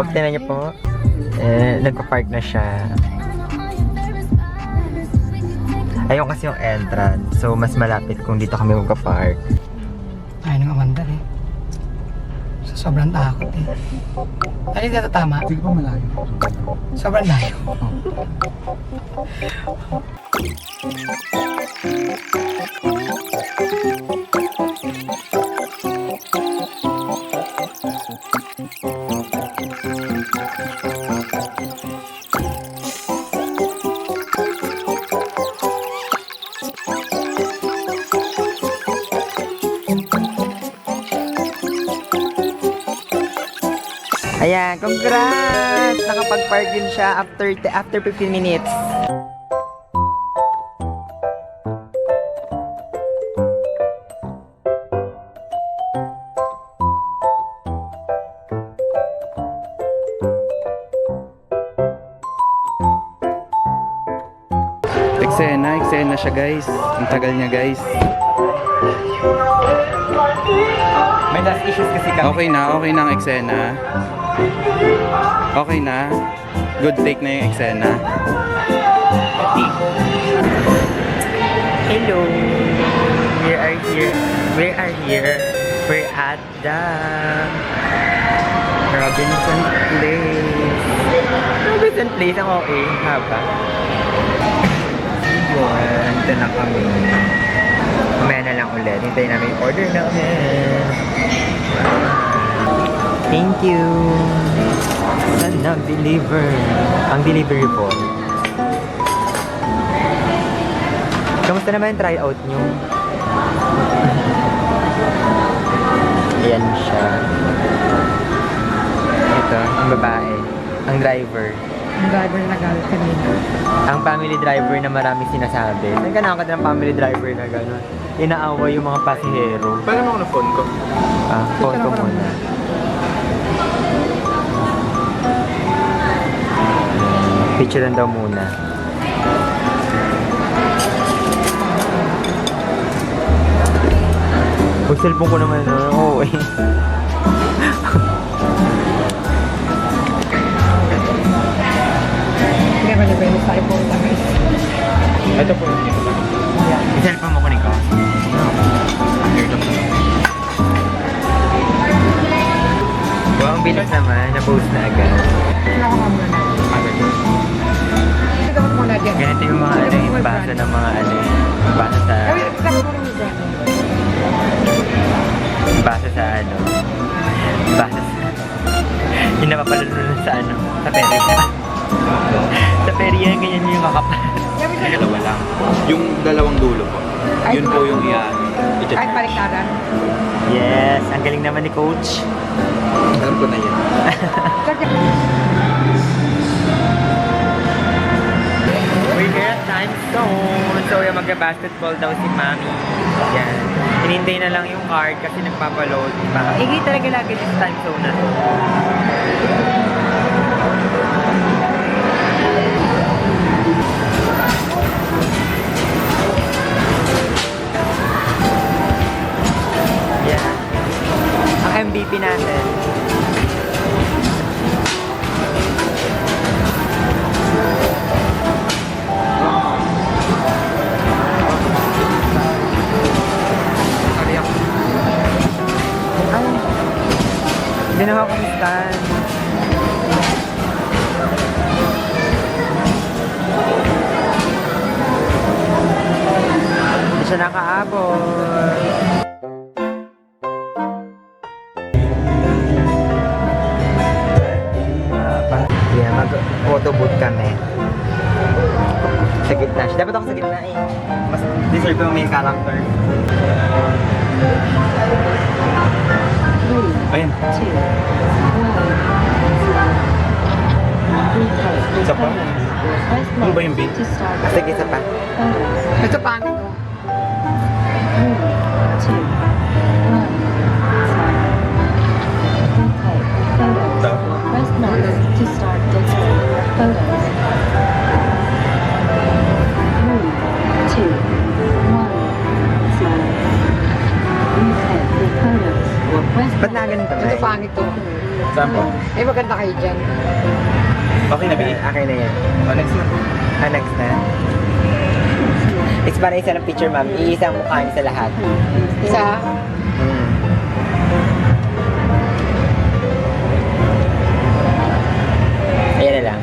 Oh, tinan niyo po. Nagpa-park na siya. Ayun kasi yung entrance. So, mas malapit kung dito kami magpa-park. Ayaw nang umandar eh. Sobrang takot eh. Ay, dito tama. Sige pa malayo. Sobrang layo. Ayan, congrats! Nakapag-park din siya after 15 minutes. Eksena siya guys. Ang tagal niya guys. May last issues kasi kami. Okay na ang eksena. Okay na. Good take na yung eksena. Hello! We are here. We're at the Robinson Place. Robinson Place ang okay. Haba. Yun. Nandito na kami. Kumaya na lang ulit. Hintayin namin yung order namin. Thank you. Saan nag-deliver? Ang delivery po. Kamusta naman yung try-out nyo? Ayan siya. Ito, ang babae. Ang driver. Ang driver na nagalit kanina. Ang family driver na marami sinasabi. Saan ka nakakita ng family driver na gano'n? Inaaway yung mga pasahero. Paano mo ako na phone ko? Phone ko muna. Picturean daw muna. Pag cellphone ko naman, oo eh. Hindi naman yung pwede sa iPhone lang guys. Ito po. Yung cellphone mo kunin ko? Wow, ang bilis naman. Na-post na agad. Kailangan ka muna natin. Dapat muna dyan. Ganito yung mga ano yung basa ng mga ano basa sa Dapat muna yung brand. basa sa ano basa sa yung napapalulun sa ano sa perya sa perya ganyan yung kakapal. Dalawa lang. Yung dalawang dulo po. Yun po yung Kahit baliktaran. Yes, ang galing naman ni Coach. Alam ko na yan. We're here at Time Zone. So, yung magka-basketball daw si Mami. Yan. Hinintay na lang yung card kasi nagpapaload. Ingay talaga lagi sa Time Zone na to. Yan. Ang MVP natin. Ginawa kong stand. Hindi siya nakaabot. Yeah, mag-photo booth kami. Sa gitna siya. Dapat ako sa gitna eh. Mas deserve ko may character. Ayan. Isa pa? Ano ba yung beat? Sige, isa pa. Ito pangit ko. Ito? Press 9 to start taking photos. 3, 2, 1, smile. Retake the photos or press Ba't na ganito? Ito pangit ko. Saan po? Ay, maganda kayo dyan. Okay na, Bi? Okay na yan. Oh, next na. Next na. It's para isa ng picture, ma'am. Iisang mukha niyo sa lahat. Isa. Ayan na lang.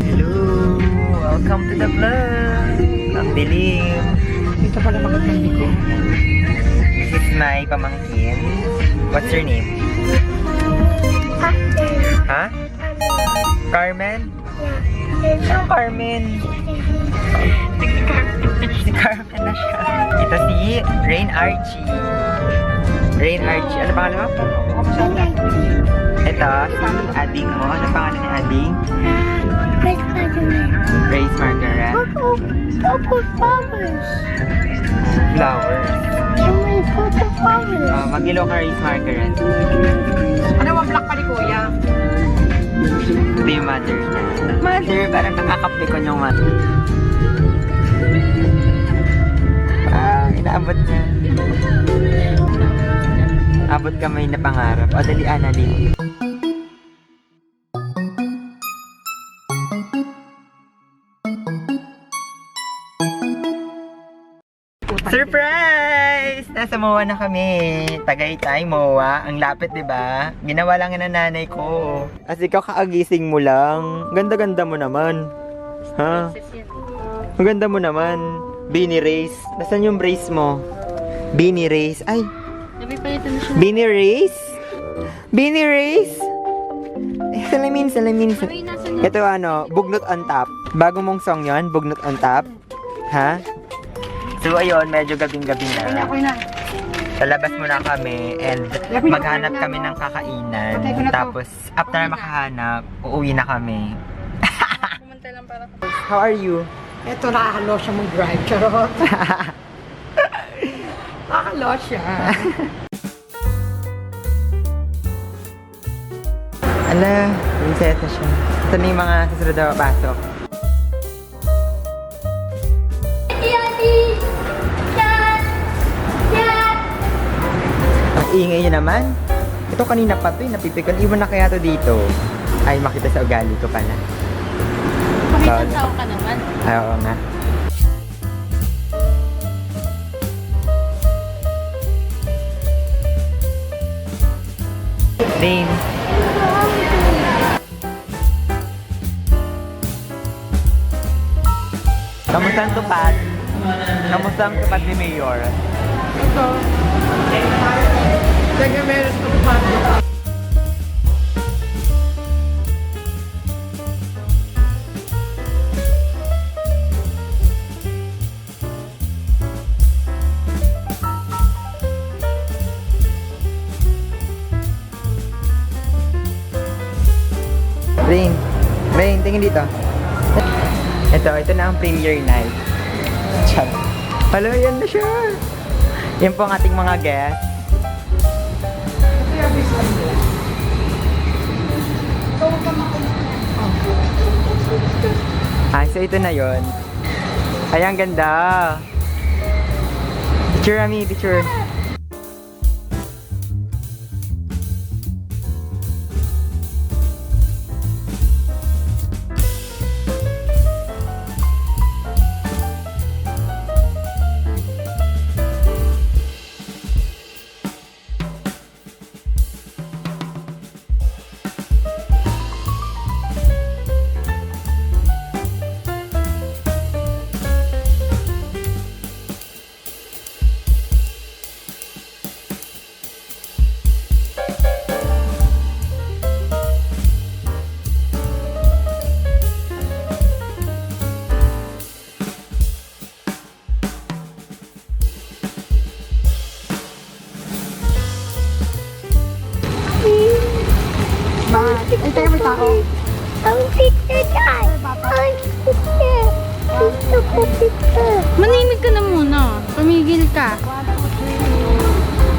Hello! Welcome to the vlog! Ang dilim. Dito pala magandang ko. This is my pamangkin. What's your name? Ha? Carmen? Anong Carmen? Si Carmen na siya. Ito si Rain Archie. Rain Archie. Ano pangalan mo? Ito, si Ading mo. Ano pangalan ni Ading? Grace Margaret. Flowers. Mag-ilo ka, Grace Margaret. Ano mo black pa ni Kuya? Ito yung mother niya. Mother, parang nakakapikon yung mother. Inaabot niya. Abot kamay na pangarap. O, dali, Annalyn. Surprise! Nasa MOA na kami. Tagaytay, MOA. Ang lapit, di ba? Ginawa lang ng nanay ko. As ikaw kaagising mo lang. Ganda-ganda mo naman. Ha? Ang ganda mo naman. Beanie Race. Nasaan yung brace mo? Beanie Race. Ay! Beanie Race? Beanie Race? Salamin. Ito ano, Bugnot on Top. Bago mong song yon, Bugnot on Top. Ha? So ayun, medyo gabing-gabi na. Lalabas muna kami and maghanap kami ng kakainan. Tapos, after makahanap, uuwi na kami. How are you? Ito, nakakalo siya mag-drive. Charot. Nakakalo siya. Ala, prinsesa siya. Ito na yung mga susunod na papasok. Ang ingay niya naman. Ito kanina pa ito, napipikon. Iwan na kaya to dito. Ay, makita sa ugali ko pala. Pakitang tao ka naman. Ay, oo nga. Rain. Kamusta ang tupad? Kamusta ang tupad ni Mayor? Ito. Taga-meron ko pa. Rain, tingin dito. Ito na ang premiere night. Chat. Hello, yan na siya. Yan po ang ating mga guests. So ito na yon. Ay, ang ganda. Picture, Ami, picture. Ay, tayo may tao. Ang picture dyan! Ang picture! Gusto ko picture! Manimig ka na muna. Pamigil ka.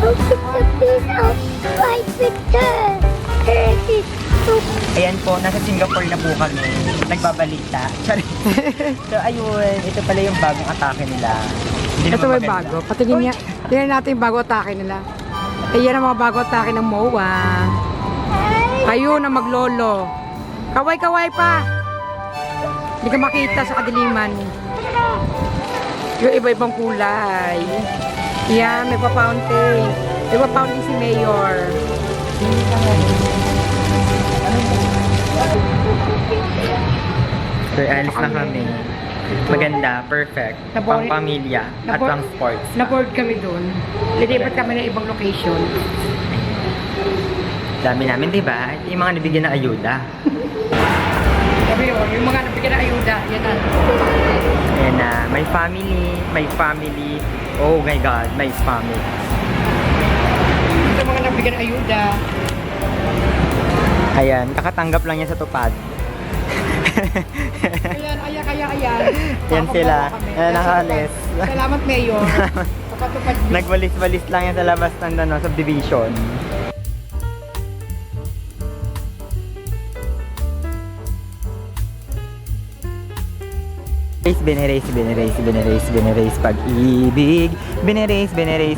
Ang picture, please! Ang right picture! 32 Ayan po, nasa Singapore na po kami. Nagbabalita. So ayun, ito pala yung bagong atake nila. Hindi Ito naman may maganda. bago. Patingin niya. Tingnan natin yung bago atake nila. Ayan ang mga bago atake ng MOA. Ayun ang maglolo. Kaway-kaway pa. Hindi ka makita sa kadiliman. Yung iba-ibang kulay. Yan, may pa-fountain. May pa-fountain si Mayor. So alis na kami. Maganda, perfect. Pang pamilya at Nabo- pang sports. Na-board kami doon. Lilipat kami ng ibang location. Dami namin, di ba? Yung mga nabigyan ng ayuda. Sabi yun, yung mga nabigyan ng ayuda, yan na. And my family. Oh my God, my family. Ito mga nabigyan ng ayuda. Ayan, kakatanggap lang niya sa tupad. Ayan. Yan sila. Kakabawa kami. Ayan, nakaalis. Salamat, Mayor. Kapatupad niyo. Nagwalis-walis lang yan sa labas ng subdivision. Binerace pag-ibig. Binerace. Sabi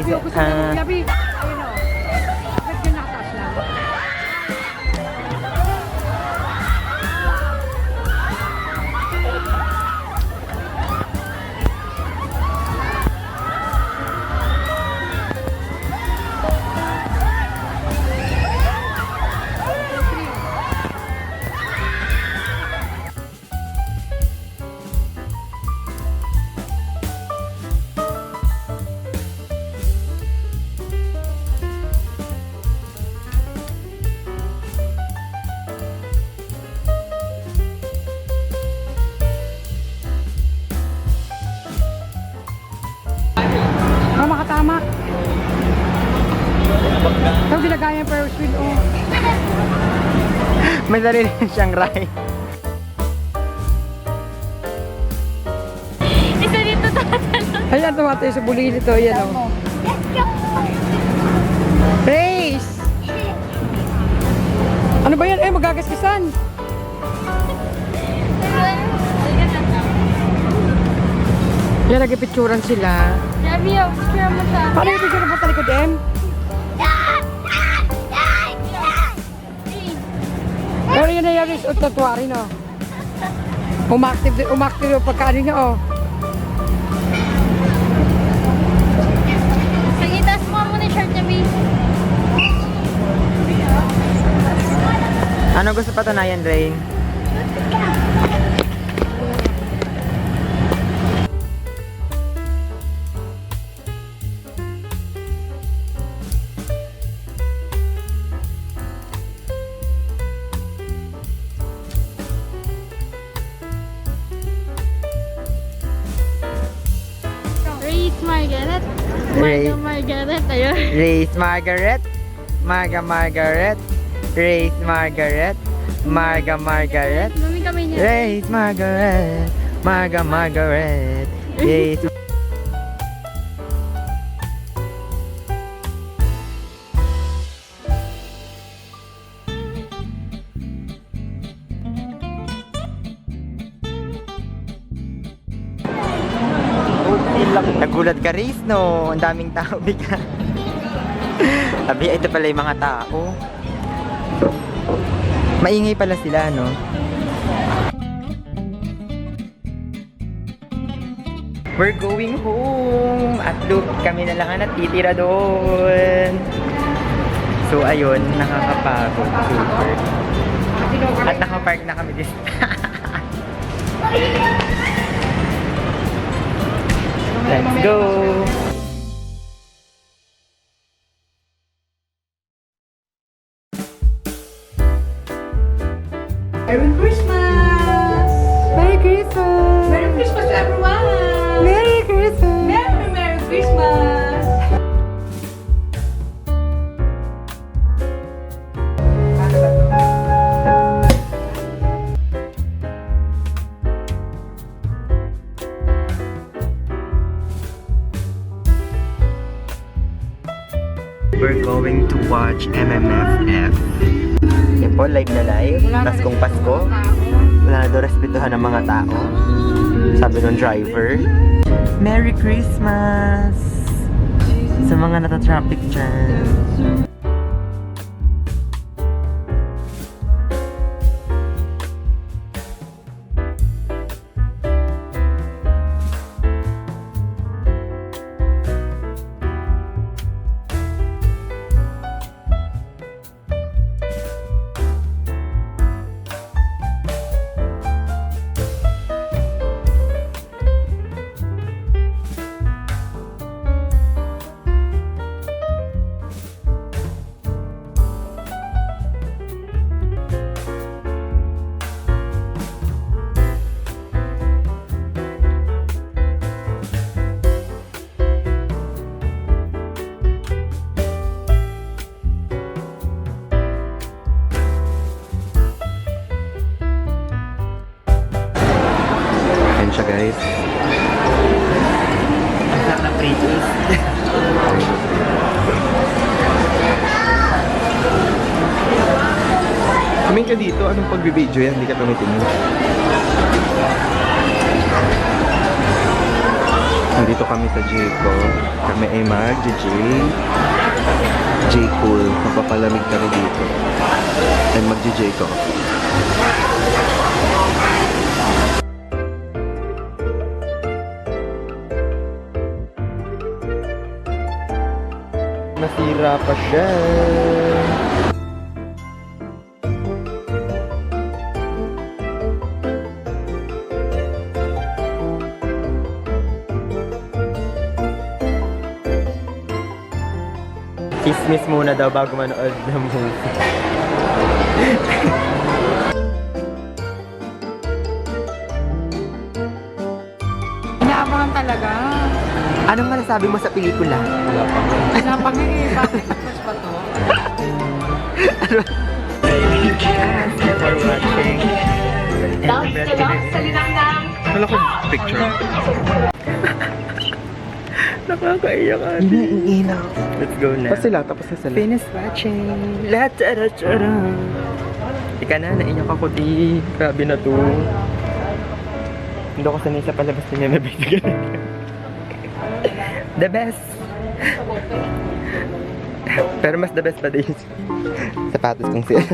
ko sa mga gabi. Ayun o. Ba't yun nakataas lang? Makatama. Ito ginagaya yung Ferris wheel, oh. May sarili siyang ride. Isa dito tatanong. Ayan, tumatay sa buligid ito. Ayan, oh. Race! Ano ba yan? Magagasgasan. Yan, nagipicturan sila. Sabi yun, picture mo sa... Paano yung picture mo sa likod, Em? Pero yun na yung result na tuwari, no? Umaktive yung pagkaano niya, oh. Sige, taas mo muna yung shirt niya, babe. Ano gusto patunayan, Rain? Race Margaret. Ray. Margaret, ayun. Race Margaret. Margaret. Race Margaret. Margaret. Lumi kami niya. Race Margaret. Margaret. Race. Nagulat ka, Race, no? Ang daming tao, bigla. Sabi, ito pala yung mga tao. Maingay pala sila, no? We're going home! At look, kami na lang ang natitira doon. So, ayun, nakakapagod. Super. At nakapark na kami dito. Let's go! Merry Christmas! Merry Christmas! Merry Christmas to everyone! Merry Christmas! Merry Christmas! We're going to watch MMFF. Yan po, live na live. Paskong Pasko. Wala na daw respetuhan ng mga tao. Sabi ng driver. Merry Christmas! Sa mga nata-traffic dyan. Ayan siya guys. Ang sarap na pretties. Kaming ka dito, anong pagbibideo yan? Hindi ka tumitingin. Nandito kami sa Jayco. Kami ay mag-J. J-Cool. Mapapalamig kami dito. And mag-J-Co. Nasira pa siya. Chismis muna daw bago manood ng movie. Inaabangan talaga. Anong masasabi mo sa pelikula? Inaabangan eh. Bakit tapos pa to? For watching. Wala ko picture. Nakakaiyak ate. Iniinaw. Let's go na. Tapos sila, tapos na sila. Finish watching. Latara-chara. Ika na, naiyak ako di. Grabe na to. Hindi ako sanay sa palabas niya na bigyan. The best. Pero mas the best pa din. Sapatos kong sira.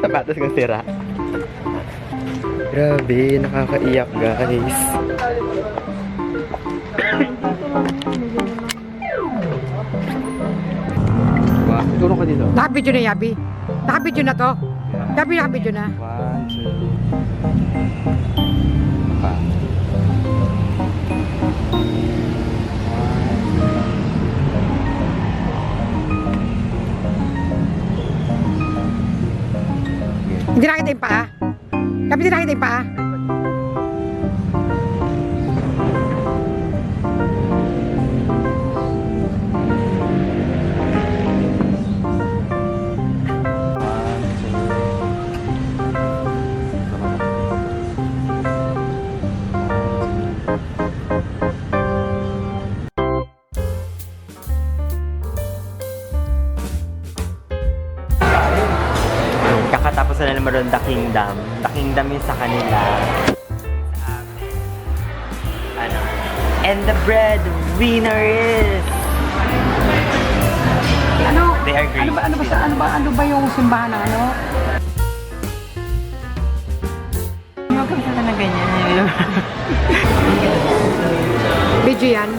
Sapatos kong sira. Grabe, nakakaiyak guys. Wow. Turo ka dito. Nakabidyo na, Yabi. Nakabidyo na to. Yabi, nakabidyo na. 1, 2. Pa. Hindi nakita yung paa. Yabi, hindi nakita yung paa. Kakatapos na naman doon, The Kingdom. The Kingdom yung sa kanila. Sa amin. Ano? And the breadwinner is... Ano? They are great. Ano ba yung simbahan na ano? Huwag kang sana na ganyan. Video yan.